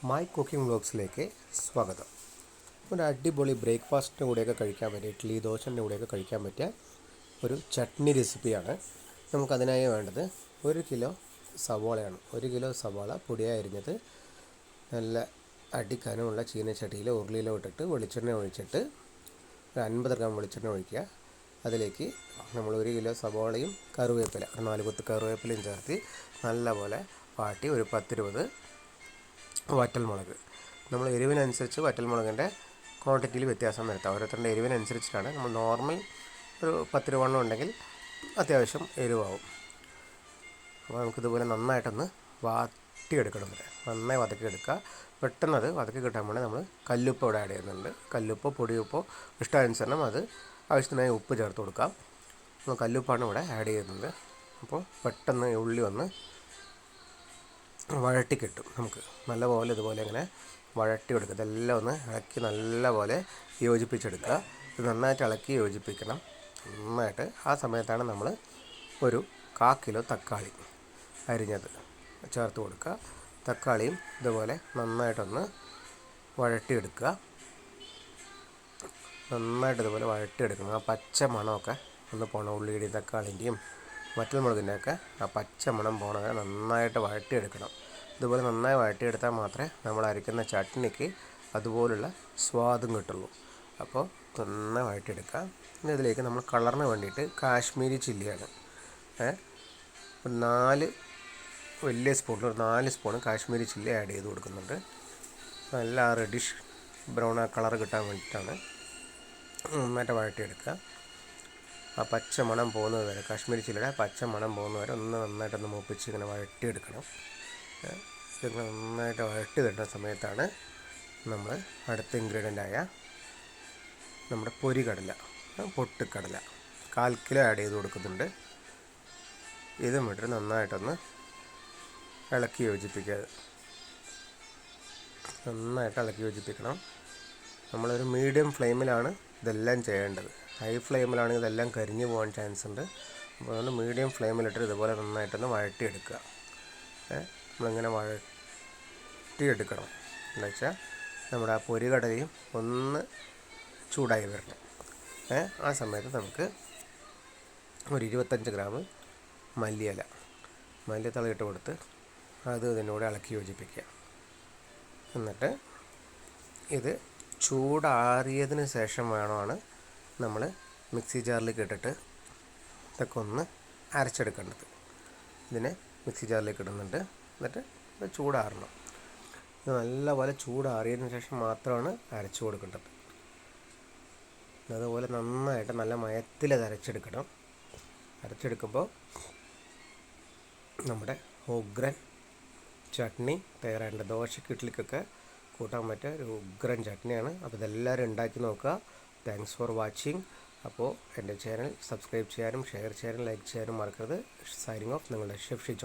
My cooking വ്ലോഗ്സിലേക്ക് സ്വാഗതം. ഒരു അടിപൊളി ബ്രേക്ക്ഫാസ്റ്റിൻ്റെ കൂടെയൊക്കെ കഴിക്കാൻ പറ്റിയ ഇഡ്ഡലി ദോശൻ്റെ കൂടെയൊക്കെ കഴിക്കാൻ പറ്റിയ ഒരു ചട്നി റെസിപ്പിയാണ്. നമുക്കതിനായി വേണ്ടത് 1 കിലോ സവാളയാണ്. 1 കിലോ സവാള പൊടിയായി അരിഞ്ഞത് നല്ല അടിക്കനമുള്ള ചീനച്ചട്ടിയിൽ ഉരുളിയിലോട്ടിട്ട് വെളിച്ചെണ്ണ ഒഴിച്ചിട്ട് 50 ഗ്രാം വെളിച്ചെണ്ണ ഒഴിക്കുക. അതിലേക്ക് നമ്മൾ 1 കിലോ സവാളയും കറിവേപ്പില 4 കൊത്ത് കറിവേപ്പിലയും ചേർത്ത് നല്ലപോലെ വാട്ടി ഒരു 10-20 വറ്റൽമുളക്. നമ്മൾ എരിവിനനുസരിച്ച് വറ്റൽമുളകിൻ്റെ ക്വാണ്ടിറ്റിയിൽ വ്യത്യാസം വരുത്താം. ഓരോരുത്തരുടെ എരിവിനനുസരിച്ചിട്ടാണ്. നമ്മൾ നോർമൽ ഒരു 10-20 ഉണ്ടെങ്കിൽ അത്യാവശ്യം എരിവാകും. അപ്പോൾ നമുക്കിതുപോലെ നന്നായിട്ടൊന്ന് വാട്ടിയെടുക്കണം. നന്നായി വതക്കിയെടുക്കുക. പെട്ടെന്ന് അത് വതക്കി കിട്ടാൻ വേണ്ടി നമ്മൾ കല്ലുപ്പ് ഇവിടെ ആഡ് ചെയ്യുന്നുണ്ട്. കല്ലുപ്പോ പൊടിയുപ്പോ ഇഷ്ടാനുസരണം അത് ആവശ്യത്തിനായി ഉപ്പ് ചേർത്ത് കൊടുക്കാം. നമ്മൾ കല്ലുപ്പാണ് ഇവിടെ ആഡ് ചെയ്യുന്നത്. അപ്പോൾ പെട്ടെന്ന് ഉള്ളി ഒന്ന് വഴട്ടി കിട്ടും. നമുക്ക് നല്ലപോലെ ഇതുപോലെ ഇങ്ങനെ വഴട്ടിയെടുക്കുക. ഇതെല്ലാം ഒന്ന് ഇളക്കി നല്ലപോലെ യോജിപ്പിച്ചെടുക്കുക. ഇത് നന്നായിട്ട് ഇളക്കി യോജിപ്പിക്കണം നന്നായിട്ട്. ആ സമയത്താണ് നമ്മൾ ഒരു 1/4 കിലോ തക്കാളി അരിഞ്ഞത് ചേർത്ത് കൊടുക്കുക. തക്കാളിയും ഇതുപോലെ നന്നായിട്ടൊന്ന് വഴട്ടിയെടുക്കുക. നന്നായിട്ട് ഇതുപോലെ വഴട്ടിയെടുക്കണം. ആ പച്ച മണമൊക്കെ ഒന്ന് പോകണം. ഉള്ളിയുടെയും തക്കാളിൻ്റെയും വറ്റൽമുളകിൻ്റെയൊക്കെ ആ പച്ച മണം പോകണത് നന്നായിട്ട് വഴട്ടിയെടുക്കണം. ഇതുപോലെ നന്നായി വഴട്ടിയെടുത്താൽ മാത്രമേ നമ്മൾ അരയ്ക്കുന്ന ചട്നിക്ക് അതുപോലുള്ള സ്വാദും കിട്ടുള്ളൂ. അപ്പോൾ നന്നായി വഴട്ടിയെടുക്കുക. ഇനി ഇതിലേക്ക് നമ്മൾ കളറിന് വേണ്ടിയിട്ട് കാശ്മീരി ചില്ലിയാണ് 4 വലിയ സ്പൂണിൽ ഒരു 4 സ്പൂൺ കാശ്മീരി ചില്ലി ആഡ് ചെയ്ത് കൊടുക്കുന്നുണ്ട്. നല്ല റെഡിഷ് ബ്രൗൺ കളർ കിട്ടാൻ വേണ്ടിയിട്ടാണ്. നന്നായിട്ട് വഴട്ടിയെടുക്കുക. ആ പച്ച മണം പോകുന്നത് വരെ, കാശ്മീരി ചില്ലിയുടെ പച്ച മണം പോകുന്നത് വരെ ഒന്ന് നന്നായിട്ടൊന്ന് മൂപ്പിച്ച് ഇങ്ങനെ വഴട്ടിയെടുക്കണം. ഇതിങ്ങനെ നന്നായിട്ട് വഴട്ടി തരുന്ന സമയത്താണ് നമ്മൾ അടുത്ത ഇൻഗ്രീഡിയൻ്റായ നമ്മുടെ പൊരിക്കടല, പൊട്ടുകടല 1/4 കിലോ ആഡ് ചെയ്ത് കൊടുക്കുന്നുണ്ട്. ഇതും ഇട്ടിട്ട് നന്നായിട്ടൊന്ന് ഇളക്കി യോജിപ്പിക്കുക. നന്നായിട്ട് ഇളക്കി യോജിപ്പിക്കണം. നമ്മളൊരു മീഡിയം ഫ്ലെയിമിലാണ് ഇതെല്ലാം ചെയ്യേണ്ടത്. ഹൈ ഫ്ലെയിമിലാണെങ്കിൽ ഇതെല്ലാം കരിഞ്ഞു പോകാൻ ചാൻസ് ഉണ്ട്. അപ്പോൾ അതുകൊണ്ട് മീഡിയം ഫ്ലെയിമിലിട്ട് ഇതുപോലെ നന്നായിട്ടൊന്ന് വഴട്ടിയെടുക്കുക. നമ്മളിങ്ങനെ വഴട്ടിയെടുക്കണം. എന്താ വെച്ചാൽ നമ്മുടെ ആ പൊരികടലയും ഒന്ന് ചൂടായി വരണം. ആ സമയത്ത് നമുക്ക് ഒരു 25 ഗ്രാം മല്ലിത്തള ഇട്ട് കൊടുത്ത് അത് ഇതിനോട് ഇളക്കി യോജിപ്പിക്കുക. എന്നിട്ട് ഇത് ചൂടാറിയതിന് ശേഷം വേണമാണ് നമ്മൾ മിക്സി ജാറിലേക്ക് ഇട്ടിട്ട് ഇതൊക്കെ ഒന്ന് അരച്ചെടുക്കേണ്ടത്. ഇതിനെ മിക്സി ജാറിലേക്ക് ഇടുന്നുണ്ട്. എന്നിട്ട് ഇത് ചൂടാറണം. ഇത് നല്ലപോലെ ചൂടാറിയതിന് ശേഷം മാത്രമാണ് അരച്ചു കൊടുക്കേണ്ടത്. അതുപോലെ നന്നായിട്ട് നല്ല മയത്തിലത് അരച്ചെടുക്കണം. അരച്ചെടുക്കുമ്പോൾ നമ്മുടെ ഉഗ്രൻ ചട്നി തയ്യാറായിട്ടുണ്ട്. ദോശയ്ക്ക് ഇഡ്ഡലിക്കൊക്കെ കൂട്ടാൻ പറ്റിയ ഒരു ഉഗ്രൻ ചട്നിയാണ്. അപ്പോൾ ഇതെല്ലാവരും ഉണ്ടാക്കി നോക്കുക. Thanks for watching. അപ്പോൾ എൻ്റെ ചാനൽ സബ്സ്ക്രൈബ് ചെയ്യാനും ഷെയർ ചെയ്യാനും ലൈക്ക് ചെയ്യാനും മറക്കരുത്. സൈനിങ് ഓഫ്, നിങ്ങളുടെ ഷെഫ് ഷിജോൺ.